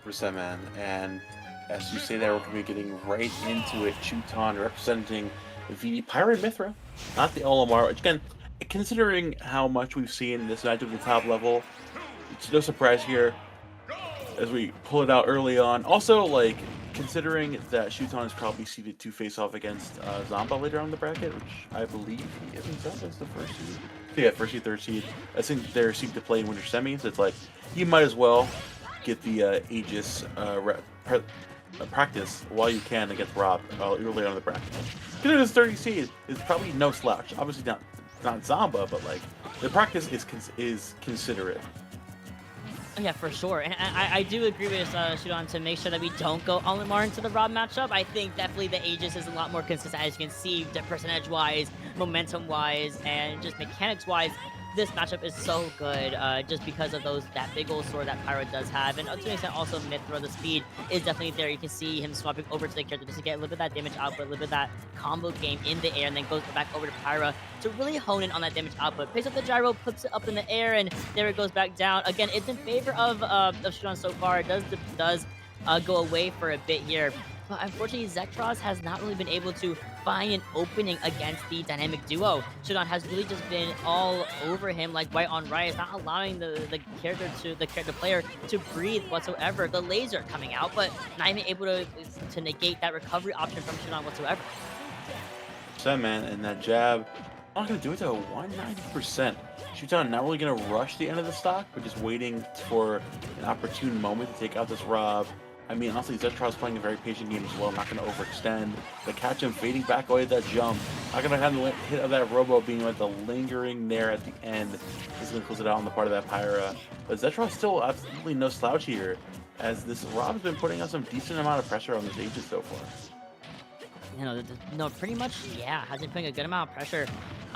percent, man. And as you say that, we're going to be getting right into it. Shuton representing the Pyra Mythra, not the Olimar. Which again, considering how much we've seen this matchup at the top level, it's no surprise here as we pull it out early on. Also, like, considering that Shuton is probably seeded to face off against Zamba later on in the bracket, which I believe he is. Zamba's the first seed. So yeah, first seed, third seed. I think they're seeded to play in winter semis. It's like, you might as well get the Aegis practice while you can against R.O.B early on in the bracket. Considering this 30 seed is probably no slouch. Obviously not Zamba, but like the practice is considerate. Yeah, for sure. And I do agree with Shuton to make sure that we don't go Olimar into the R.O.B matchup. I think definitely the Aegis is a lot more consistent, as you can see, percentage-wise, momentum-wise, and just mechanics-wise. This matchup is so good just because of that big old sword that Pyra does have. And to an extent, also Mythra, the speed is definitely there. You can see him swapping over to the character just to get a little bit of that damage output, a little bit of that combo game in the air, and then goes back over to Pyra to really hone in on that damage output. Picks up the gyro, puts it up in the air, and there it goes back down. Again, it's in favor of Shuton so far. It does go away for a bit here. But unfortunately, Xetroz has not really been able to find an opening against the dynamic duo. Shuton has really just been all over him, like white on rice, not allowing the character player to breathe whatsoever. The laser coming out, but not even able to negate that recovery option from Shuton whatsoever. Man, and that jab, not gonna do it to a 190%. Shuton not really gonna rush the end of the stock, but just waiting for an opportune moment to take out this R.O.B. I mean, honestly, Xetroz playing a very patient game as well, not gonna overextend. But catch him fading back away at that jump. Not gonna have the hit of that Robo being like the lingering there at the end. This is gonna close it out on the part of that Pyra. But Xetroz still absolutely no slouch here, as this R.O.B's been putting on some decent amount of pressure on this Aegis so far. You know, no, pretty much, yeah, has been putting a good amount of pressure.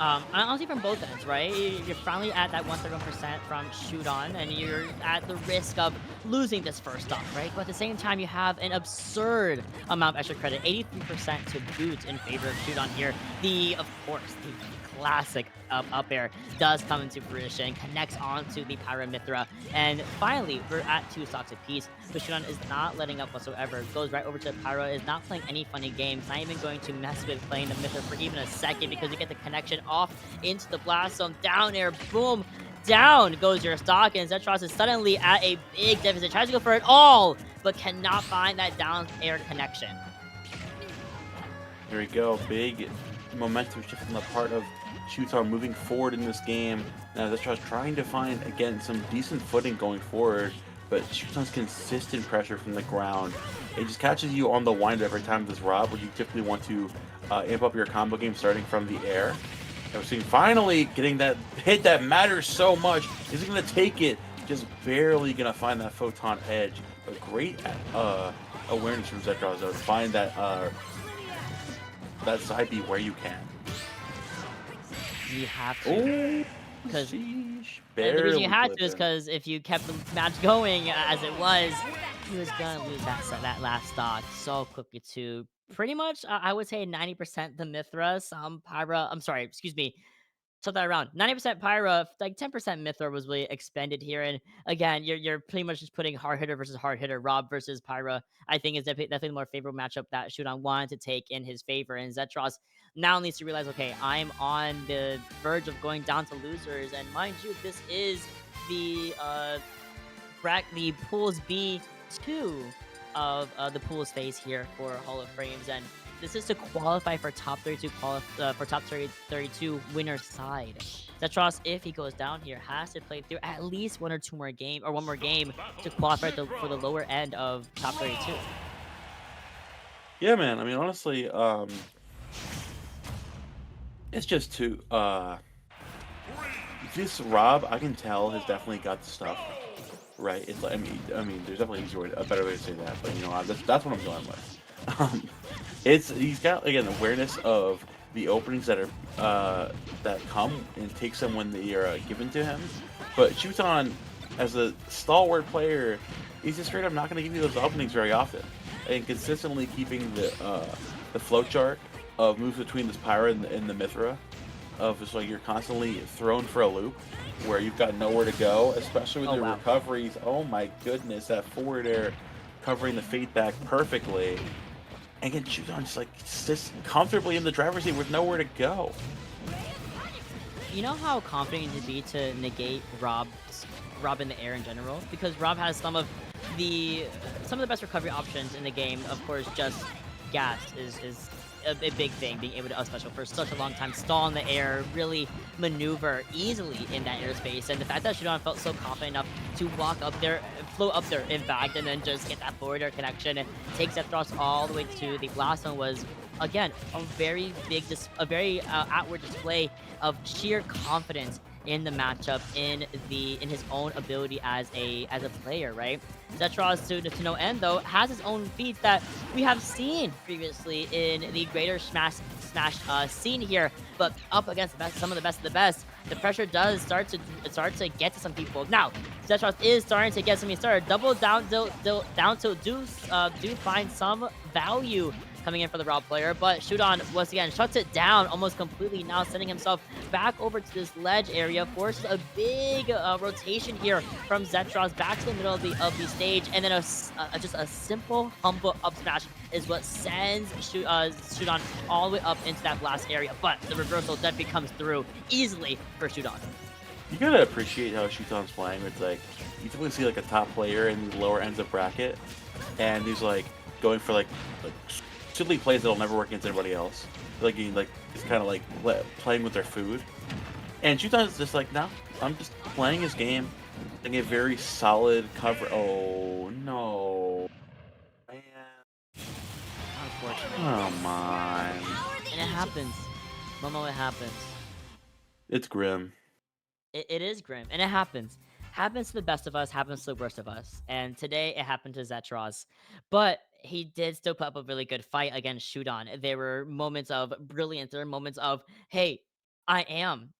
Honestly, from both ends, right? You're finally at that 131% from Shuton, and you're at the risk of losing this first stock, right? But at the same time, you have an absurd amount of extra credit, 83% to boot in favor of Shuton here. Of course, the classic up air does come into fruition, connects onto the Pyra Mythra, and finally, we're at 2 stocks apiece. But Shuton is not letting up whatsoever. Goes right over to Pyra, is not playing any funny games, not even going to mess with playing the Mythra for even a second, because you get the connection off into the blast zone, down air, boom, down goes your stock, and Xetroz is suddenly at a big deficit. Tries to go for it all, but cannot find that down air connection. Here we go, big momentum shift on the part of Shuton moving forward in this game. Now Xetroz trying to find, again, some decent footing going forward, but Shuton's consistent pressure from the ground, it just catches you on the wind every time this R.O.B, where you typically want to amp up your combo game starting from the air. And we're seeing finally getting that hit that matters so much. Is he going to take it? Just barely going to find that photon edge. But great awareness from Xetroz though, to find that side B where you can. You have to. Because the reason you had to is because if you kept the match going as it was, he was going to lose that last stock so quickly too. Pretty much, I would say 90% the Mythra, some Pyra. I'm sorry, excuse me. Flip that around. 90% Pyra, like 10% Mythra was really expended here. And again, you're pretty much just putting hard hitter versus hard hitter. R.O.B versus Pyra, I think, is definitely the more favorable matchup that Shuton wanted to take in his favor. And Xetroz now needs to realize, okay, I'm on the verge of going down to losers. And mind you, this is the pools B2 of the pools phase here for Hall of Frames. And this is to qualify for top 32 for top 32 winner side. Xetroz, if he goes down here, has to play through at least one more game to qualify for the lower end of top 32. Yeah, man. I mean, honestly, it's just too. This R.O.B, I can tell, has definitely got the stuff right. It's like, I mean, there's definitely a better way to say that, but you know, that's what I'm going with. He's got, again, awareness of the openings that are that come and takes them when they are given to him. But Shuton, as a stalwart player, he's just straight up not going to give you those openings very often, and consistently keeping the flowchart of moves between this Pyra and the Mythra, of just like you're constantly thrown for a loop where you've got nowhere to go, especially with your recoveries. Oh my goodness, that forward air covering the feedback perfectly. And again, Shuton just like sits comfortably in the driver's seat with nowhere to go. You know how confident you need to be to negate Rob in the air in general? Because Rob has some of the best recovery options in the game. Of course, just gas is a big thing. Being able to up special for such a long time, stall in the air, really maneuver easily in that airspace. And the fact that Shuton felt so confident enough to walk up there, float up there, in fact, and then just get that forward air connection and take Xetroz all the way to the blast zone was again a very a very outward display of sheer confidence in the matchup, in his own ability as a player, right? Xetroz to no end though has his own feats that we have seen previously in the greater Smash scene here, but up against some of the best of the best, the pressure does start to get to some people. Now, Xetroz is starting to get something started. Double down tilt do find some value coming in for the R.O.B player, but Shuton once again shuts it down almost completely, now sending himself back over to this ledge area, forces a big rotation here from Xetroz back to the middle of the stage, and then just a simple, humble up smash is what sends Shuton all the way up into that blast area, but the reversal definitely comes through easily for Shuton. You gotta appreciate how Shuton's playing. It's like you typically see like a top player in the lower ends of bracket, and he's like going for like silly plays that'll never work against anybody else. Like he's kind of like playing with their food. And Shuton's just like, no, I'm just playing his game, getting a very solid cover. Oh no, man! Unfortunate. Come on, And it happens. Momo, it happens. it's grim. It is grim, and it happens. Happens to the best of us, happens to the worst of us. And today, it happened to Xetroz. But he did still put up a really good fight against Shuton. There were moments of brilliance. There were moments of, hey, I am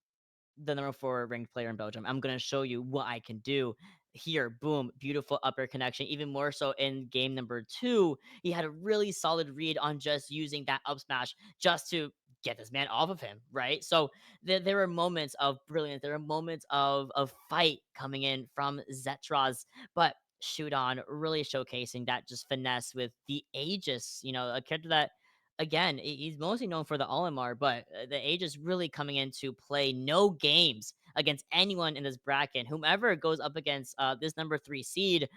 the number 4 ranked player in Belgium. I'm going to show you what I can do. Here, boom, beautiful upper connection. Even more so in game number 2, he had a really solid read on just using that up smash just to get this man off of him, right? So there were moments of brilliance. There were moments of fight coming in from Xetroz, but Shuton really showcasing that just finesse with the Aegis, a character that again, he's mostly known for the Olimar, but the age is really coming into play. No games against anyone in this bracket. Whomever goes up against this number 3 seed,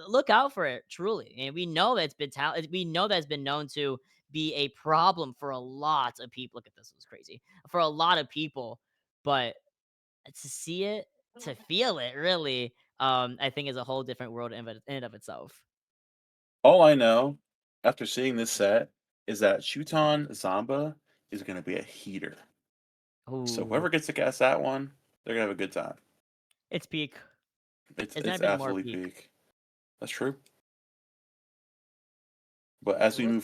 look out for it. Truly, and we know that it's been we know that it's been known to be a problem for a lot of people. Look at this, it was crazy for a lot of people, but to see it, to feel it, really, I think is a whole different world in and of itself. All I know after seeing this set is that Shuton Zamba is going to be a heater. So Ooh, whoever gets to cast that one, they're gonna have a good time. it's peak. It's never It's been more absolutely peak. peak. That's true. But as we move